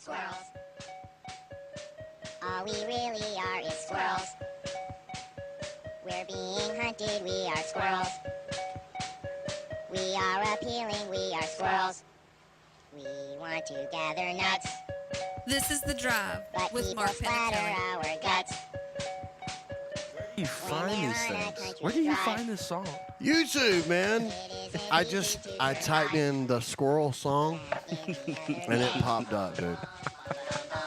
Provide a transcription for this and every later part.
Squirrels. All we really are is squirrels. We're being hunted, we are squirrels. We are appealing, we are squirrels. We want to gather nuts, This is The Drive but with people Mark splatter Pennick. our guts. Where do you find these things? Where do you find this song? YouTube, man. I typed in the squirrel song and it popped up, dude.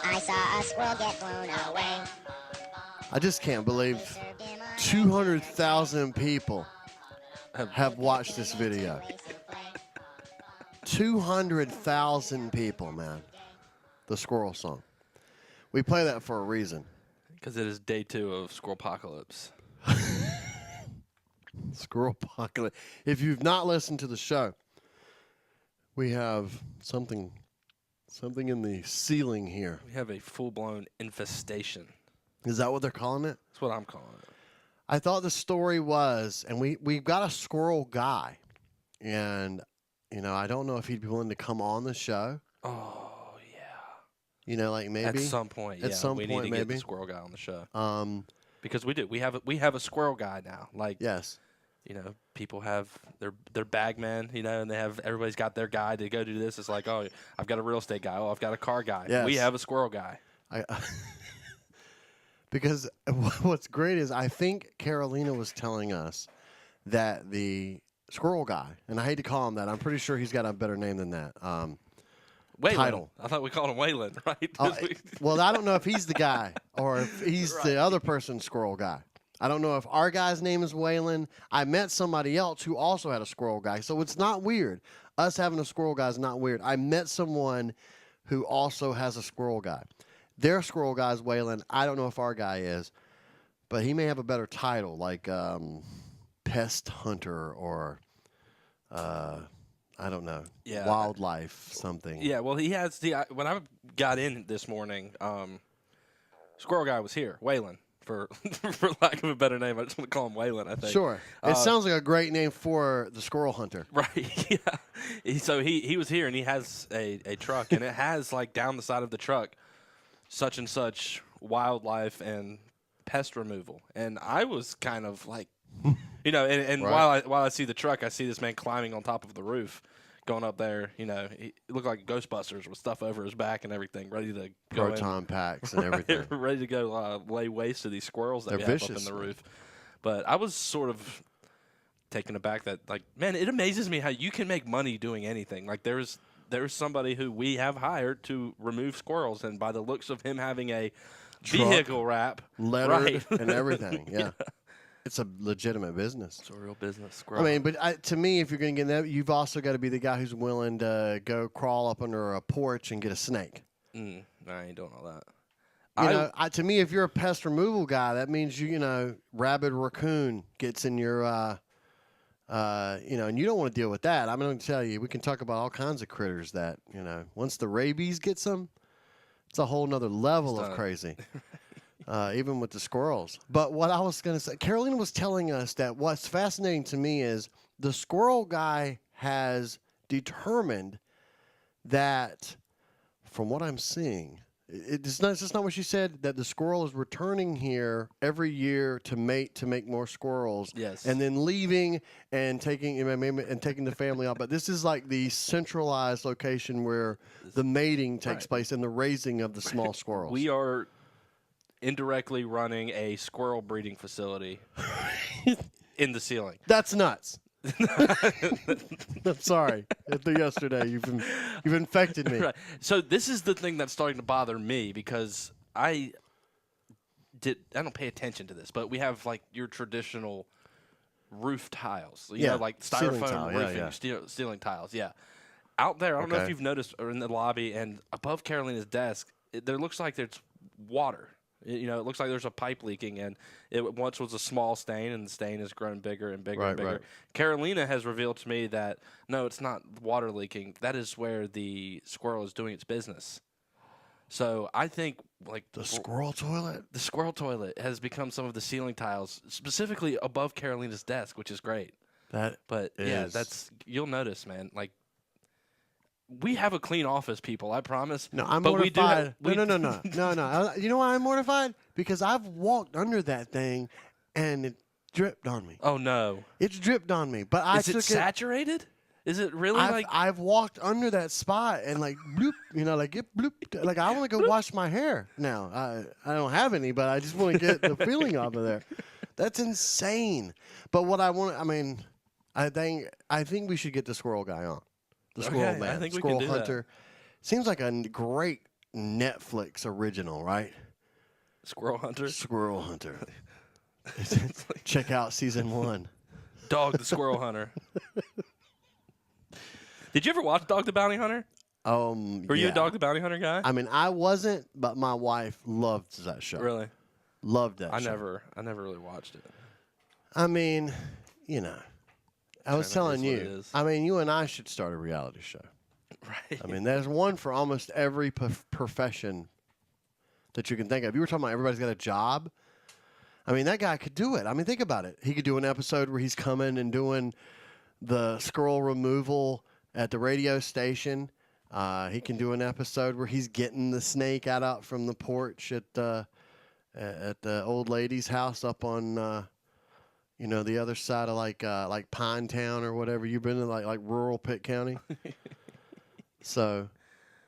I saw a squirrel get blown away. I just can't believe 200,000 people have watched this video. 200,000 people, man. The squirrel song. We play that for a reason. Because it is day 2 of Squirrelpocalypse. Squirrel apocalypse. If you've not listened to the show, we have something in the ceiling here. We have a full-blown infestation. Is that what they're calling it? That's what I'm calling it. I thought the story was, and we've got a squirrel guy, and I don't know if he'd be willing to come on the show. Oh, yeah. Like maybe At some point, At some we point, need to get maybe. the squirrel guy on the show. Because we do. We have a squirrel guy now. Like, yes. People have their bagmen, and everybody's got their guy to go do this. It's like, oh, I've got a real estate guy. Oh, I've got a car guy. Yes. We have a squirrel guy. Because what's great is I think Carolina was telling us that the squirrel guy, and I hate to call him that. I'm pretty sure he's got a better name than that. Waylon. Title. I thought we called him Waylon, right? Well, I don't know if he's the guy or if he's the other person's squirrel guy. I don't know if our guy's name is Waylon. I met somebody else who also had a squirrel guy, so it's not weird. Us having a squirrel guy is not weird. I met someone who also has a squirrel guy. Their squirrel guy is Waylon. I don't know if our guy is, but he may have a better title, like pest hunter or I don't know, wildlife something. Yeah, well, he has when I got in this morning, squirrel guy was here, Waylon. For lack of a better name, I just want to call him Waylon, I think. Sure. It sounds like a great name for the squirrel hunter. Right, yeah. So he was here, and he has a truck, and it has, like, down the side of the truck, such and such wildlife and pest removal. And I was kind of like, and Right. while I see the truck, I see this man climbing on top of the roof, going up there. He looked like Ghostbusters with stuff over his back and everything, ready to go Proton packs and everything. ready to go lay waste to these squirrels that They're we have vicious, up in the man. roof. But I was sort of taken aback that, like, man, it amazes me how you can make money doing anything. Like, there's somebody who we have hired to remove squirrels, and by the looks of him having a Truck, vehicle wrap, lettered right. and everything. Yeah. It's a legitimate business. It's a real business, squirrel. I mean, but to me, if you're going to get that, you've also got to be the guy who's willing to go crawl up under a porch and get a snake. I ain't doing all that. To me, if you're a pest removal guy, that means rabid raccoon gets in your, and you don't want to deal with that. I'm going to tell you, we can talk about all kinds of critters that, once the rabies gets them, it's a whole nother level of crazy. Even with the squirrels. But what I was going to say, Carolina was telling us that what's fascinating to me is the squirrel guy has determined that, from what I'm seeing, it's just not what she said, that the squirrel is returning here every year to mate to make more squirrels. Yes. And then leaving and taking the family out. But this is like the centralized location where the mating takes place and the raising of the small squirrels. We are indirectly running a squirrel breeding facility in the ceiling. That's nuts. I'm sorry. Yesterday, you've infected me. Right. So this is the thing that's starting to bother me because I don't pay attention to this, but we have like your traditional roof tiles. You know, like Ceiling styrofoam tile, roofing, ceiling tiles. Yeah. Out there, I don't know if Okay. you've noticed, or in the lobby and above Carolina's desk, there looks like there's water. It looks like there's a pipe leaking, and it once was a small stain, and the stain has grown bigger and bigger and bigger. Right. Carolina has revealed to me that, no, it's not water leaking. That is where the squirrel is doing its business. So I think, like, The squirrel toilet? the squirrel toilet has become some of the ceiling tiles, specifically above Carolina's desk, which is great. That But, is. yeah, you'll notice, man, like, we have a clean office, people. I promise. No, I'm but mortified. We do No. You know why I'm mortified? Because I've walked under that thing, and it dripped on me. Oh no! It's dripped on me. But I Is took it saturated? Is it really I've walked under that spot and like bloop, like it bloop, like I want to go wash my hair now. I don't have any, but I just want to get the feeling off of there. That's insane. But what I want, I think we should get the squirrel guy on. The squirrel man, I think we squirrel can do hunter. Seems like a great Netflix original, right? Squirrel Hunter. Squirrel hunter. Check out season 1. Dog the Squirrel Hunter. Did you ever watch Dog the Bounty Hunter? Were you a Dog the Bounty Hunter guy? I mean, I wasn't, but my wife loved that show. Really? Loved that. I show. never really watched it. I mean, I was telling you. Is. I mean, you and I should start a reality show. Right. I mean, there's one for almost every profession that you can think of. You were talking about everybody's got a job. I mean, that guy could do it. I mean, think about it. He could do an episode where he's coming and doing the squirrel removal at the radio station. He can do an episode where he's getting the snake out from the porch at the old lady's house up on the other side of like Pine Town or whatever. You've been in like rural Pitt County. So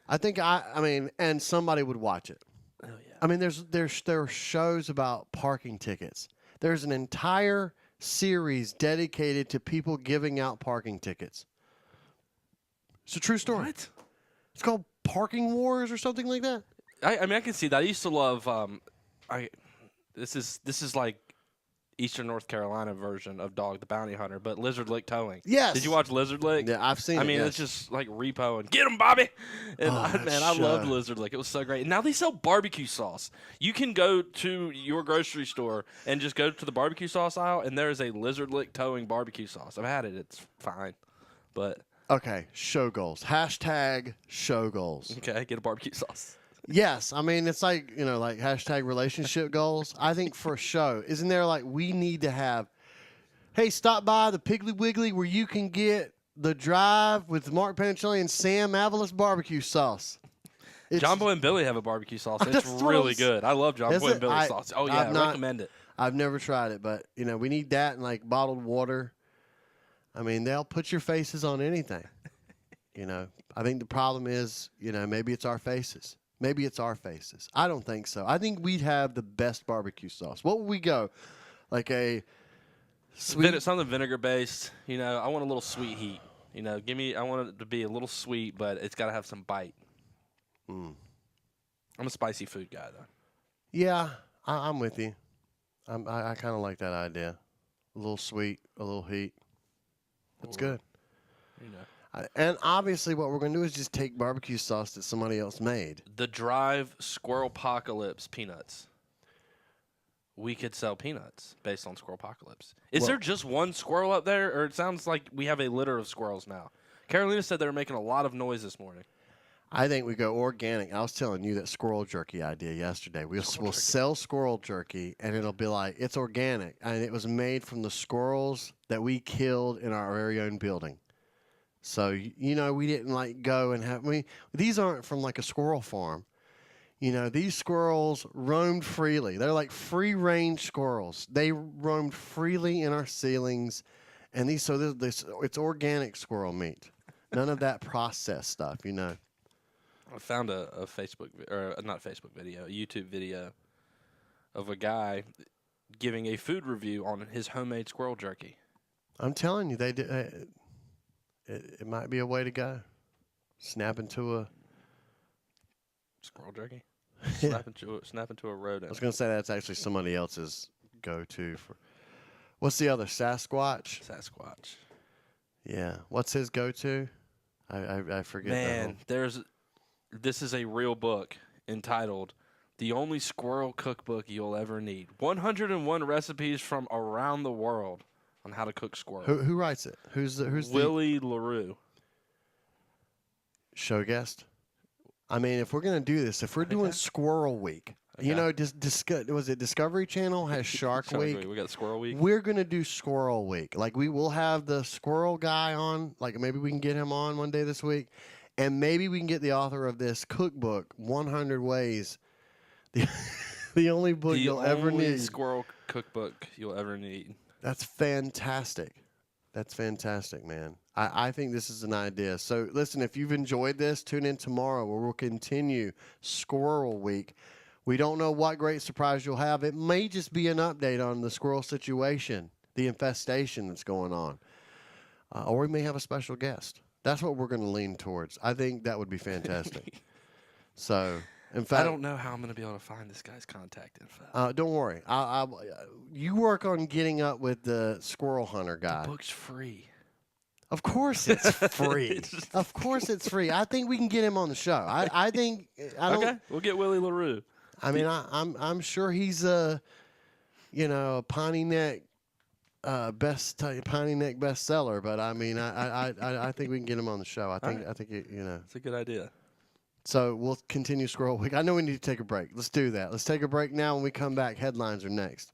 I think and somebody would watch it. Oh yeah. I mean, there are shows about parking tickets. There's an entire series dedicated to people giving out parking tickets. It's a true story. What? It's called Parking Wars or something like that. I mean, I can see that. I used to love. This is like Eastern North Carolina version of Dog the Bounty Hunter, but Lizard Lick Towing. Yes. Did you watch Lizard Lick? Yeah, I've seen it. I mean, yes. it's just like repo and get him, Bobby. And I loved show. Lizard Lick. It was so great. And now they sell barbecue sauce. You can go to your grocery store and just go to the barbecue sauce aisle, and there is a Lizard Lick Towing barbecue sauce. I've had it. It's fine, but Okay, show goals. Hashtag show goals. okay, get a barbecue sauce. Yes, I mean it's like like hashtag relationship goals. I think for a show, isn't there like we need to have? Hey, stop by the Piggly Wiggly where you can get the Drive with Mark Panichelli and Sam Avalos barbecue sauce. John Boy and Billy have a barbecue sauce. It's That's what really I'm good. I love John Is Boy it? and Billy sauce. Oh yeah, I recommend it. I've never tried it, but we need that and like bottled water. I mean, they'll put your faces on anything. I think the problem is, maybe it's our faces. Maybe it's our faces. I don't think so. I think we'd have the best barbecue sauce. What would we go? Like a sweet? Something vinegar based. I want a little sweet heat. I want it to be a little sweet, but it's got to have some bite. I'm a spicy food guy, though. Yeah, I'm with you. I kind of like that idea. A little sweet, a little heat. That's good. And obviously, what we're going to do is just take barbecue sauce that somebody else made. The Drive Squirrelpocalypse peanuts. We could sell peanuts based on Squirrelpocalypse. Is there just one squirrel up there, or it sounds like we have a litter of squirrels now? Carolina said they were making a lot of noise this morning. I think we go organic. I was telling you that squirrel jerky idea yesterday. We'll sell squirrel jerky, and it'll be like, it's organic. And it was made from the squirrels that we killed in our very own building. So, we didn't go and have, these aren't from like a squirrel farm. These squirrels roamed freely. They're like free range squirrels. They roamed freely in our ceilings. And it's organic squirrel meat. None of that processed stuff, I found a Facebook, or not Facebook video, a YouTube video of a guy giving a food review on his homemade squirrel jerky. I'm telling you, they did. It might be a way to go. Snap into a squirrel jerky. Snap into a rodent. I was going to say that's actually somebody else's go-to for. What's the other? Sasquatch. Sasquatch. Yeah. What's his go-to? I forget. Man, this is a real book entitled "The Only Squirrel Cookbook You'll Ever Need: 101 Recipes from Around the World on How to Cook Squirrel." Who writes it? Who's Willie LaRue? Show guest. I mean, if we're gonna do this, if we're doing Squirrel Week, was it Discovery Channel has Shark Week? We got Squirrel Week. We're gonna do Squirrel Week. Like we will have the squirrel guy on. Like maybe we can get him on one day this week, and maybe we can get the author of this cookbook, 100 Ways, the only book you'll ever need. Squirrel cookbook you'll ever need. That's fantastic. That's fantastic, man. I think this is an idea. So, listen, if you've enjoyed this, tune in tomorrow where we'll continue Squirrel Week. We don't know what great surprise you'll have. It may just be an update on the squirrel situation, the infestation that's going on. Or we may have a special guest. That's what we're going to lean towards. I think that would be fantastic. So, in fact, I don't know how I'm going to be able to find this guy's contact info. don't worry. You work on getting up with the squirrel hunter guy. The book's free. Of course it's free. Of course it's free. I think we can get him on the show. I think I don't. Okay, we'll get Willie LaRue. I mean, I'm sure he's a Piney Neck bestseller. But I mean, I think we can get him on the show. I think It's a good idea. So we'll continue Squirrel Week. I know we need to take a break. Let's do that. Let's take a break now. When we come back, headlines are next.